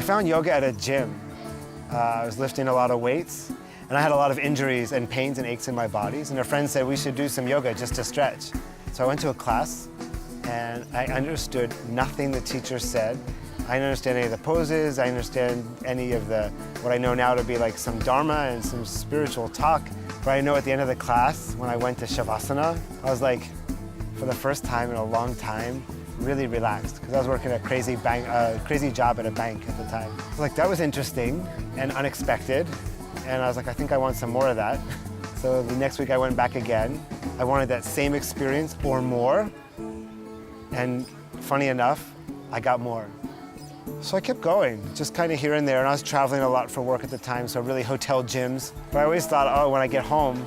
found yoga at a gym. I was lifting a lot of weights, and I had a lot of injuries and pains and aches in my bodies, and a friend said we should do some yoga just to stretch. So I went to a class, and I understood nothing the teacher said. I didn't understand any of the poses, I didn't understand any of what I know now to be like some dharma and some spiritual talk. But I know at the end of the class, when I went to Shavasana, I was like, for the first time in a long time, really relaxed, because I was working a crazy job at a bank at the time. Like, that was interesting and unexpected, and I was like, I think I want some more of that. So the next week I went back again. I wanted that same experience or more, and funny enough, I got more. So I kept going, just kind of here and there, and I was traveling a lot for work at the time, so really hotel gyms. But I always thought, oh, when I get home,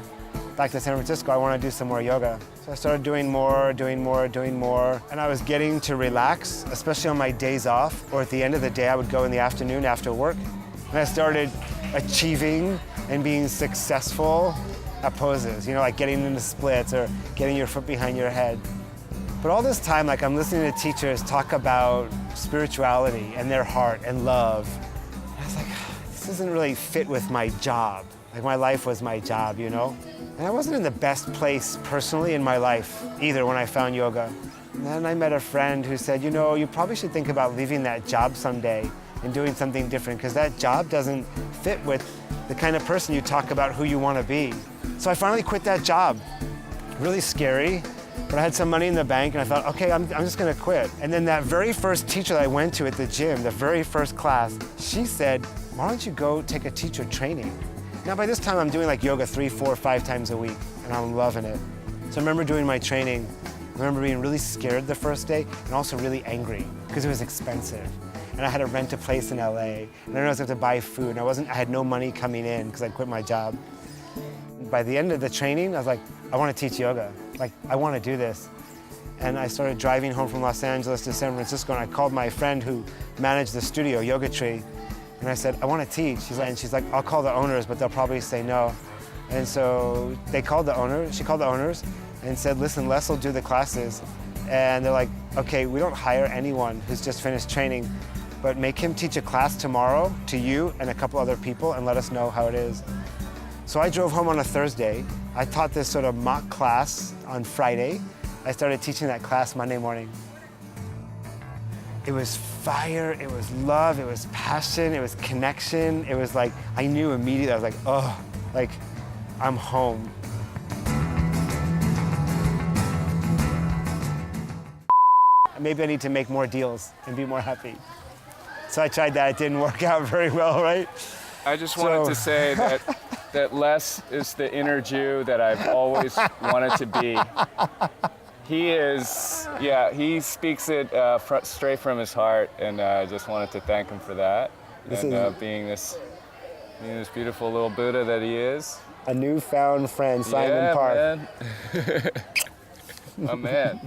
back to San Francisco, I want to do some more yoga. So I started doing more, and I was getting to relax, especially on my days off, or at the end of the day, I would go in the afternoon after work, and I started achieving and being successful at poses, you know, like getting into splits or getting your foot behind your head. But all this time, like, I'm listening to teachers talk about spirituality and their heart and love. And I was like, this doesn't really fit with my job. Like, my life was my job, you know? And I wasn't in the best place personally in my life either when I found yoga. And then I met a friend who said, you know, you probably should think about leaving that job someday and doing something different, because that job doesn't fit with the kind of person you talk about who you want to be. So I finally quit that job. Really scary. But I had some money in the bank, and I thought, okay, I'm just gonna quit. And then that very first teacher that I went to at the gym, the very first class, she said, why don't you go take a teacher training? Now by this time I'm doing like yoga 3, 4, 5 times a week, and I'm loving it. So I remember doing my training. I remember being really scared the first day, and also really angry, because it was expensive. And I had to rent a place in LA, and I didn't know I was gonna have to buy food, and I had no money coming in because I'd quit my job. By the end of the training, I was like, I want to teach yoga. Like, I want to do this. And I started driving home from Los Angeles to San Francisco, and I called my friend who managed the studio, Yoga Tree, and I said, I want to teach. She's like, I'll call the owners, but they'll probably say no. And so she called the owners and said, listen, Les will do the classes. And they're like, okay, we don't hire anyone who's just finished training, but make him teach a class tomorrow to you and a couple other people and let us know how it is. So I drove home on a Thursday. I taught this sort of mock class on Friday. I started teaching that class Monday morning. It was fire, it was love, it was passion, it was connection. It was like, I knew immediately, I was like, oh, like, I'm home. Maybe I need to make more deals and be more happy. So I tried that, it didn't work out very well, right? I just wanted to say that Les is the inner Jew that I've always wanted to be. He is, yeah, he speaks it straight from his heart, and I just wanted to thank him for that. Being this beautiful little Buddha that he is. A newfound friend, Simon Park. Yeah, man. My man.